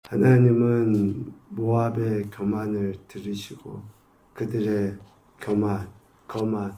하나님은 모압의 교만을 들으시고 그들의 교만, 거만,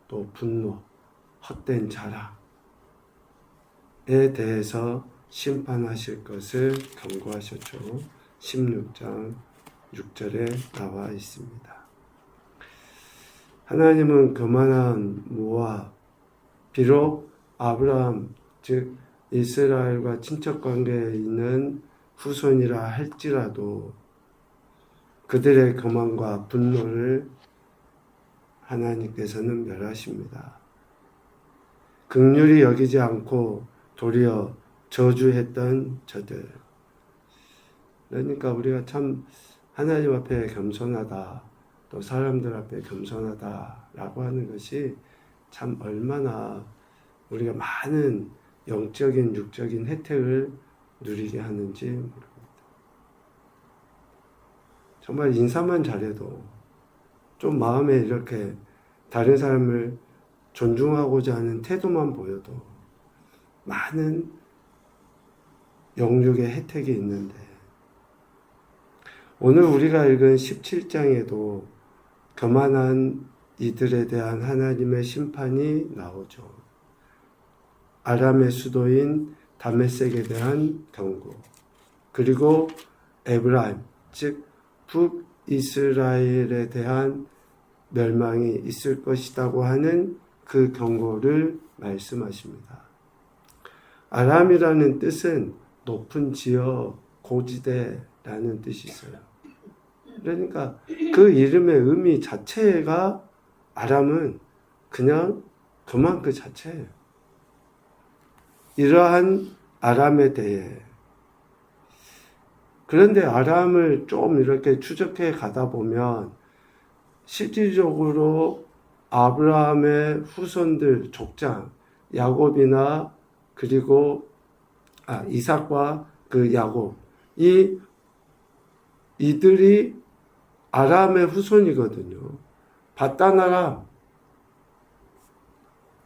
또 분노, 헛된 자랑에 대해서 심판하실 것을 경고하셨죠. 16장 6절에 나와 있습니다. 하나님은 교만한 모압, 비록 아브라함, 즉 이스라엘과 친척관계에 있는 후손이라 할지라도 그들의 교만과 분노를 하나님께서는 멸하십니다. 긍휼히 여기지 않고 도리어 저주했던 저들. 그러니까 우리가 참 하나님 앞에 겸손하다, 또 사람들 앞에 겸손하다라고 하는 것이 참 얼마나 우리가 많은 영적인, 육적인 혜택을 누리게 하는지 모릅니다. 정말 인사만 잘해도 좀 마음에 이렇게 다른 사람을 존중하고자 하는 태도만 보여도 많은 영육의 혜택이 있는데, 오늘 우리가 읽은 17장에도 교만한 이들에 대한 하나님의 심판이 나오죠. 아람의 수도인 다메섹에 대한 경고, 그리고 에브라임, 즉 북이스라엘에 대한 멸망이 있을 것이라고 하는 그 경고를 말씀하십니다. 아람이라는 뜻은 높은 지역, 고지대라는 뜻이 있어요. 그러니까 그 이름의 의미 자체가, 아람은 그냥 교만 그 자체예요. 이러한 아람에 대해, 그런데 아람을 좀 이렇게 추적해 가다 보면 실질적으로 아브라함의 후손들 족장 야곱이나 그리고 이삭과 그 야곱, 이들이 아람의 후손이거든요. 바단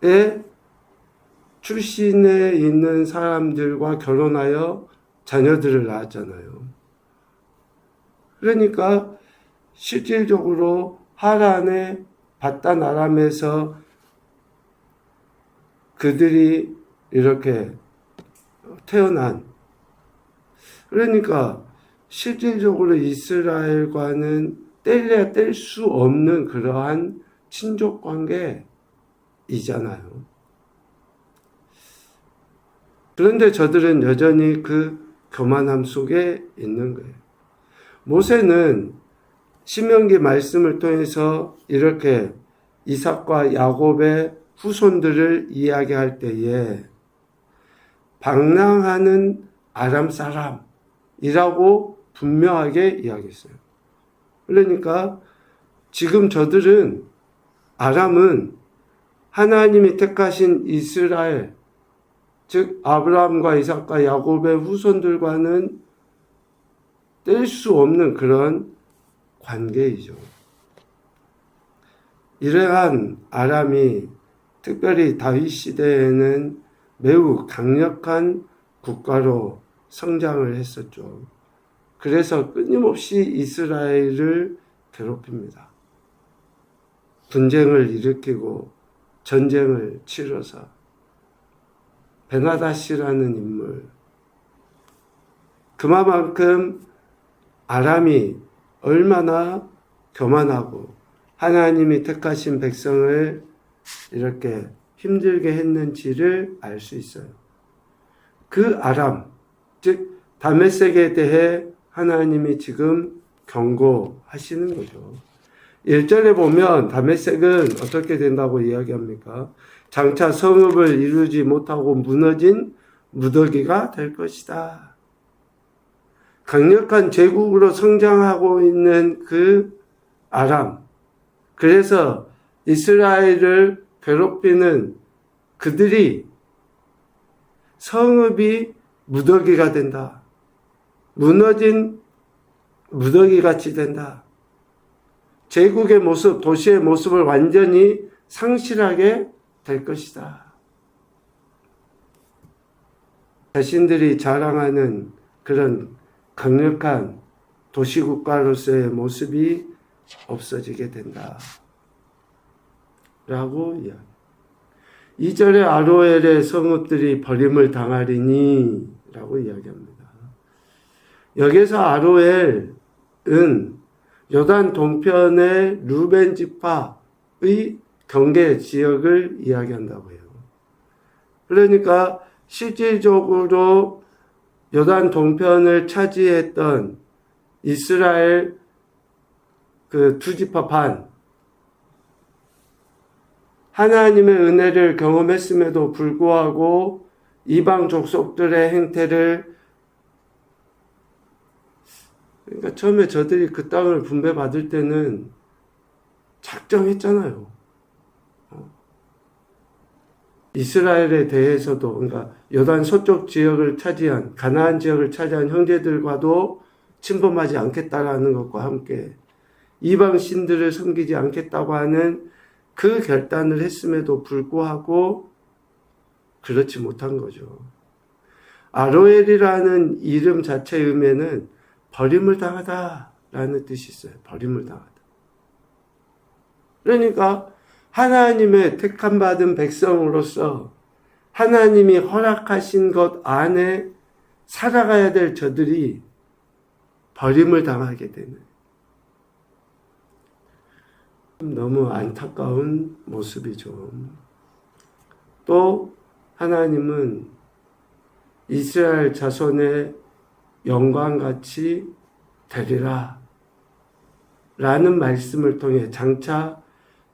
아람의 출신에 있는 사람들과 결혼하여 자녀들을 낳았잖아요. 그러니까 실질적으로 하란의 바단 아람에서 그들이 이렇게 태어난, 그러니까 실질적으로 이스라엘과는 뗄래야 뗄 수 없는 그러한 친족 관계이잖아요. 그런데 저들은 여전히 그 교만함 속에 있는 거예요. 모세는 신명기 말씀을 통해서 이렇게 이삭과 야곱의 후손들을 이야기할 때에 방랑하는 아람 사람이라고 분명하게 이야기했어요. 그러니까 지금 저들은, 아람은 하나님이 택하신 이스라엘, 즉 아브라함과 이삭과 야곱의 후손들과는 뗄 수 없는 그런 관계이죠. 이러한 아람이 특별히 다윗 시대에는 매우 강력한 국가로 성장을 했었죠. 그래서 끊임없이 이스라엘을 괴롭힙니다. 분쟁을 일으키고 전쟁을 치러서 베나다시라는 인물, 그만큼 아람이 얼마나 교만하고 하나님이 택하신 백성을 이렇게 힘들게 했는지를 알 수 있어요. 그 아람, 즉 다메섹에 대해 하나님이 지금 경고하시는 거죠. 1절에 보면 다메섹은 어떻게 된다고 이야기합니까? 장차 성읍을 이루지 못하고 무너진 무더기가 될 것이다. 강력한 제국으로 성장하고 있는 그 아람, 그래서 이스라엘을 괴롭히는 그들이 성읍이 무더기가 된다. 무너진 무더기같이 된다. 제국의 모습, 도시의 모습을 완전히 상실하게 될 것이다. 자신들이 자랑하는 그런 강력한 도시국가로서의 모습이 없어지게 된다. 라고 이야기. 2절에 아로엘의 성읍들이 버림을 당하리니 라고 이야기합니다. 여기서 아로엘은 요단 동편의 루벤 지파의 경계 지역을 이야기한다고 해요. 그러니까 실질적으로 요단 동편을 차지했던 이스라엘 그 두 지파 반, 하나님의 은혜를 경험했음에도 불구하고 이방 족속들의 행태를, 그러니까 처음에 저들이 그 땅을 분배받을 때는 작정했잖아요. 이스라엘에 대해서도, 그러니까 요단 서쪽 지역을 차지한, 가나안 지역을 차지한 형제들과도 침범하지 않겠다라는 것과 함께 이방 신들을 섬기지 않겠다고 하는 그 결단을 했음에도 불구하고 그렇지 못한 거죠. 아로엘이라는 이름 자체의 의미는 버림을 당하다라는 뜻이 있어요. 버림을 당하다. 그러니까 하나님의 택함 받은 백성으로서 하나님이 허락하신 것 안에 살아가야 될 저들이 버림을 당하게 되는, 너무 안타까운 모습이죠. 또 하나님은 이스라엘 자손의 영광같이 되리라 라는 말씀을 통해 장차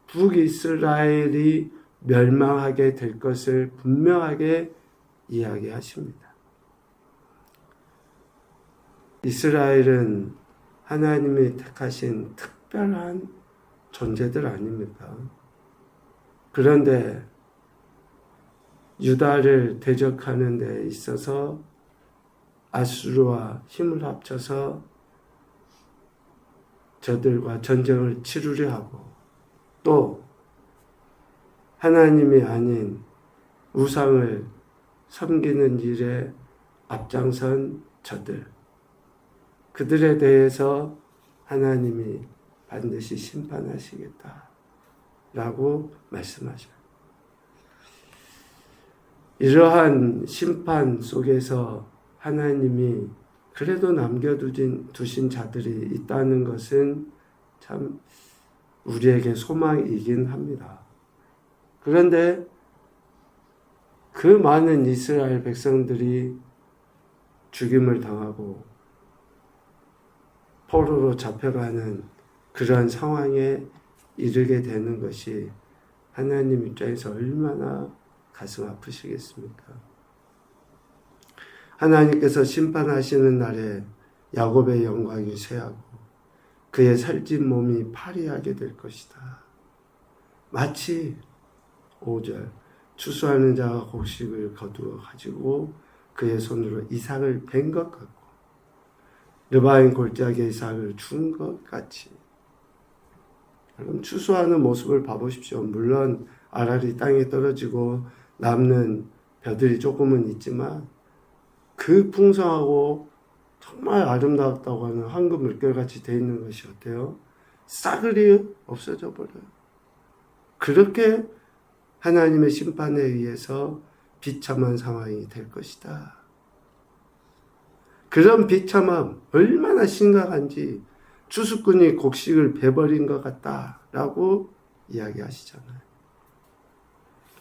북이스라엘이 멸망하게 될 것을 분명하게 이야기하십니다. 이스라엘은 하나님이 택하신 특별한 존재들 아닙니까? 그런데 유다를 대적하는 데 있어서 아수르와 힘을 합쳐서 저들과 전쟁을 치르려 하고, 또 하나님이 아닌 우상을 섬기는 일에 앞장선 저들, 그들에 대해서 하나님이 반드시 심판하시겠다 라고 말씀하셔요. 이러한 심판 속에서 하나님이 그래도 남겨두신 자들이 있다는 것은 참 우리에게 소망이긴 합니다. 그런데 그 많은 이스라엘 백성들이 죽임을 당하고 포로로 잡혀가는 그런 상황에 이르게 되는 것이 하나님 입장에서 얼마나 가슴 아프시겠습니까? 하나님께서 심판하시는 날에 야곱의 영광이 쇠하고 그의 살찐 몸이 파리하게 될 것이다. 마치 5절 추수하는 자가 곡식을 거두어 가지고 그의 손으로 이삭을 벤 것 같고 르바인 골짜기에 이삭을 준 것 같이. 그럼 추수하는 모습을 봐보십시오. 물론 알알이 땅에 떨어지고 남는 벼들이 조금은 있지만 그 풍성하고 정말 아름다웠다고 하는 황금 물결같이 되어 있는 것이 어때요? 싸그리 없어져 버려요. 그렇게 하나님의 심판에 의해서 비참한 상황이 될 것이다. 그런 비참함 얼마나 심각한지 추수꾼이 곡식을 베버린 것 같다라고 이야기하시잖아요.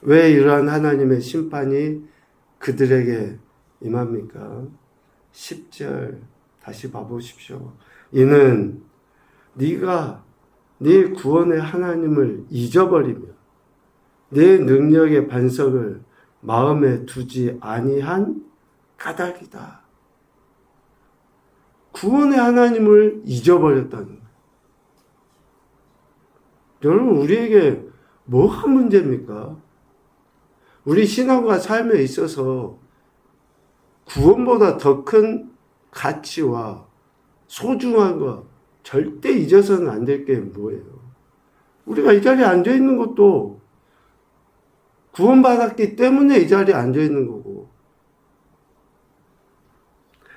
왜 이러한 하나님의 심판이 그들에게 임합니까? 10절 다시 봐보십시오. 이는 네가 네 구원의 하나님을 잊어버리며 내 능력의 반석을 마음에 두지 아니한 까닭이다. 구원의 하나님을 잊어버렸다는 거예요. 여러분, 우리에게 뭐가 문제입니까? 우리 신앙과 삶에 있어서 구원보다 더 큰 가치와 소중한 것 절대 잊어서는 안 될 게 뭐예요? 우리가 이 자리에 앉아 있는 것도 구원받았기 때문에 이 자리에 앉아 있는 거고,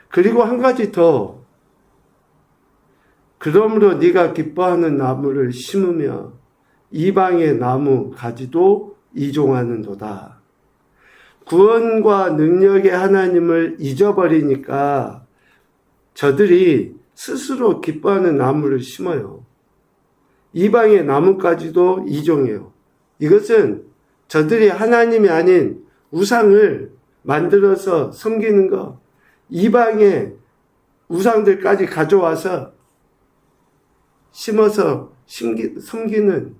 그리고 한 가지 더. 그러므로 네가 기뻐하는 나무를 심으며 이방의 나무 가지도 이종하는도다. 구원과 능력의 하나님을 잊어버리니까 저들이 스스로 기뻐하는 나무를 심어요. 이방의 나무까지도 이종해요. 이것은 저들이 하나님이 아닌 우상을 만들어서 섬기는 거, 이방의 우상들까지 가져와서 심어서 섬기는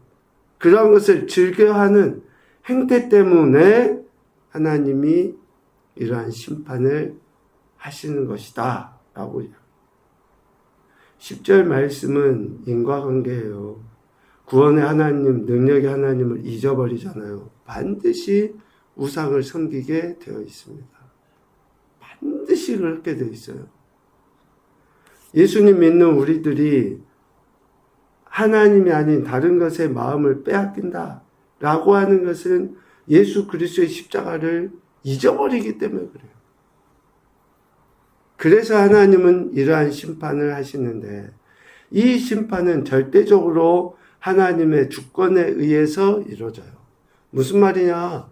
그런 것을 즐겨하는 행태 때문에 하나님이 이러한 심판을 하시는 것이다 라고. 10절 말씀은 인과관계예요. 구원의 하나님, 능력의 하나님을 잊어버리잖아요. 반드시 우상을 섬기게 되어 있습니다. 반드시 그렇게 되어 있어요. 예수님 믿는 우리들이 하나님이 아닌 다른 것에 마음을 빼앗긴다 라고 하는 것은 예수 그리스도의 십자가를 잊어버리기 때문에 그래요. 그래서 하나님은 이러한 심판을 하시는데, 이 심판은 절대적으로 하나님의 주권에 의해서 이루어져요. 무슨 말이냐?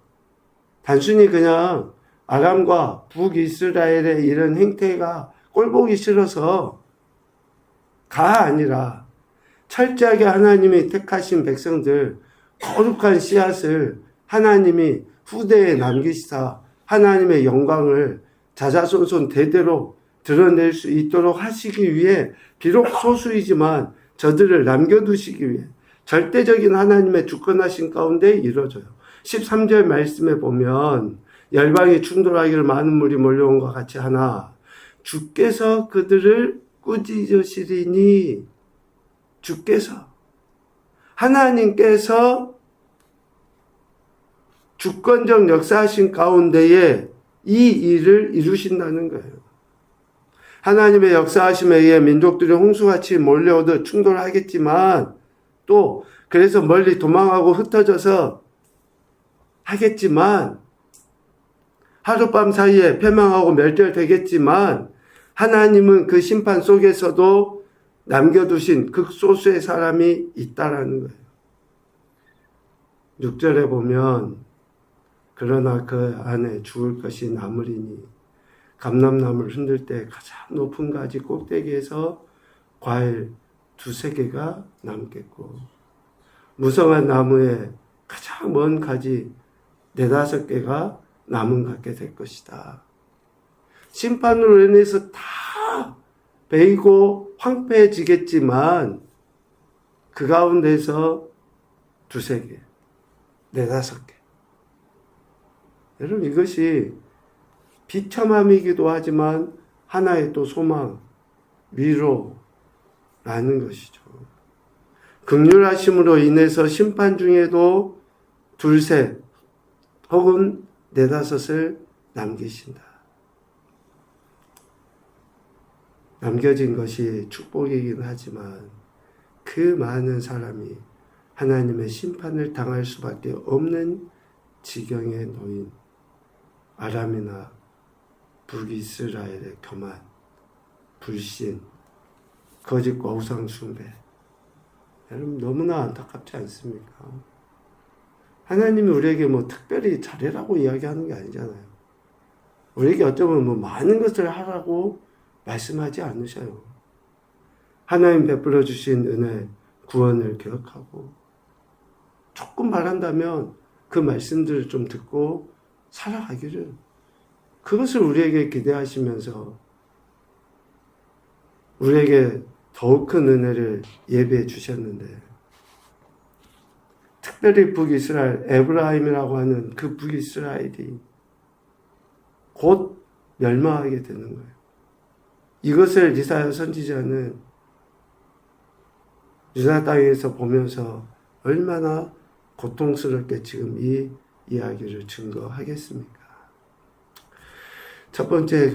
단순히 그냥 아람과 북이스라엘의 이런 행태가 꼴보기 싫어서 가 아니라 철저하게 하나님이 택하신 백성들, 거룩한 씨앗을 하나님이 후대에 남기시사 하나님의 영광을 자자손손 대대로 드러낼 수 있도록 하시기 위해 비록 소수이지만 저들을 남겨두시기 위해 절대적인 하나님의 주권하신 가운데 이루어져요. 13절 말씀에 보면 열방이 충돌하기를 많은 물이 몰려온 것 같이 하나 주께서 그들을 꾸짖으시리니, 주께서, 하나님께서 주권적 역사하신 가운데에 이 일을 이루신다는 거예요. 하나님의 역사하심에 의해 민족들이 홍수같이 몰려오듯 충돌하겠지만, 또 그래서 멀리 도망하고 흩어져서 하겠지만, 하룻밤 사이에 패망하고 멸절되겠지만, 하나님은 그 심판 속에서도 남겨두신 극소수의 사람이 있다라는 거예요. 6절에 보면 그러나 그 안에 죽을 것이 남으리니 감람나무를 흔들 때 가장 높은 가지 꼭대기에서 과일 2-3개가 남겠고 무성한 나무에 가장 먼 가지 4-5개가 남은 같게 될 것이다. 심판으로 인해서 다 베이고 황폐해지겠지만 그 가운데서 2-3개, 4-5개. 여러분, 이것이 비참함이기도 하지만 하나의 또 소망, 위로라는 것이죠. 긍휼하심으로 인해서 심판 중에도 2-3 혹은 4-5을 남기신다. 남겨진 것이 축복이긴 하지만 그 많은 사람이 하나님의 심판을 당할 수밖에 없는 지경에 놓인 아람이나 북이스라엘의 교만, 불신, 거짓과 우상 숭배. 여러분, 너무나 안타깝지 않습니까? 하나님이 우리에게 특별히 잘해라고 이야기하는 게 아니잖아요. 우리에게 어쩌면 많은 것을 하라고 말씀하지 않으셔요. 하나님 베풀어 주신 은혜, 구원을 기억하고 조금 바란다면 그 말씀들을 좀 듣고 살아가기를, 그것을 우리에게 기대하시면서 우리에게 더욱 큰 은혜를 예비해 주셨는데, 특별히 북이스라엘, 에브라임이라고 하는 그 북이스라엘이 곧 멸망하게 되는 거예요. 이것을 이사야 선지자는 유다 땅에서 보면서 얼마나 고통스럽게 지금 이 이야기를 증거하겠습니까? 첫 번째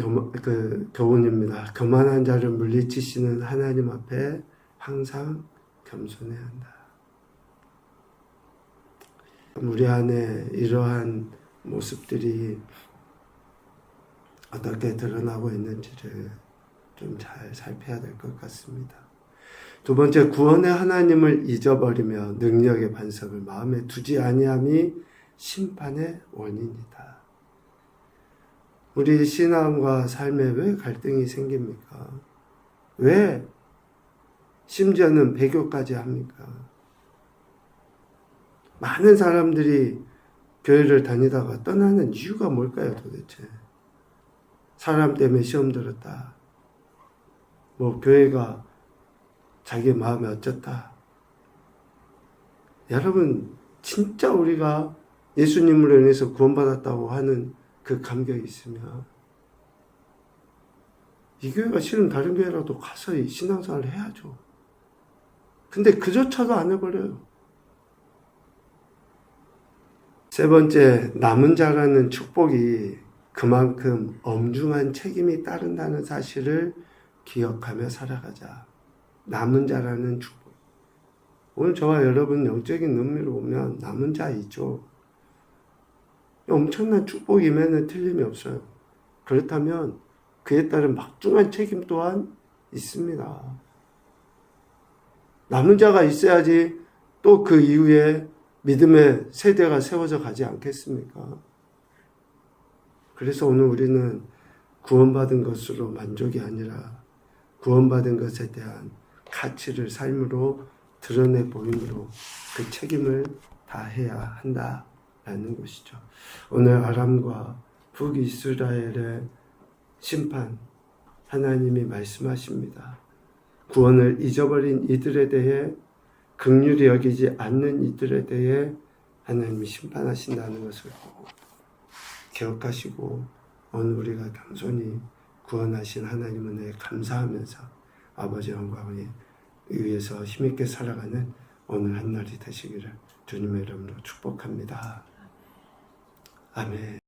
교훈입니다. 교만한 자를 물리치시는 하나님 앞에 항상 겸손해야 한다. 우리 안에 이러한 모습들이 어떻게 드러나고 있는지를 좀 잘 살펴야 될 것 같습니다. 두 번째, 구원의 하나님을 잊어버리며 능력의 반석을 마음에 두지 아니함이 심판의 원인이다. 우리 신앙과 삶에 왜 갈등이 생깁니까? 왜 심지어는 배교까지 합니까? 많은 사람들이 교회를 다니다가 떠나는 이유가 뭘까요, 도대체? 사람 때문에 시험 들었다. 교회가 자기 마음에 어쩌다. 여러분, 진짜 우리가 예수님으로 인해서 구원받았다고 하는 그 감격이 있으면 이 교회가 싫으면 다른 교회라도 가서 이 신앙생활을 해야죠. 근데 그조차도 안 해버려요. 세 번째, 남은 자라는 축복이 그만큼 엄중한 책임이 따른다는 사실을 기억하며 살아가자. 남은 자라는 축복. 오늘 저와 여러분 영적인 의미로 보면 남은 자이죠. 엄청난 축복이 임에는 틀림이 없어요. 그렇다면 그에 따른 막중한 책임 또한 있습니다. 남은 자가 있어야지 또 그 이후에 믿음의 세대가 세워져 가지 않겠습니까? 그래서 오늘 우리는 구원받은 것으로 만족이 아니라 구원받은 것에 대한 가치를 삶으로 드러내 보임으로 그 책임을 다해야 한다라는 것이죠. 오늘 아람과 북이스라엘의 심판, 하나님이 말씀하십니다. 구원을 잊어버린 이들에 대해, 긍휼히 여기지 않는 이들에 대해 하나님이 심판하신다는 것을 기억하시고 오늘 우리가 겸손히 구원하신 하나님 은혜에 감사하면서 아버지 영광을 위해서 힘있게 살아가는 오늘 한날이 되시기를 주님의 이름으로 축복합니다. 아멘.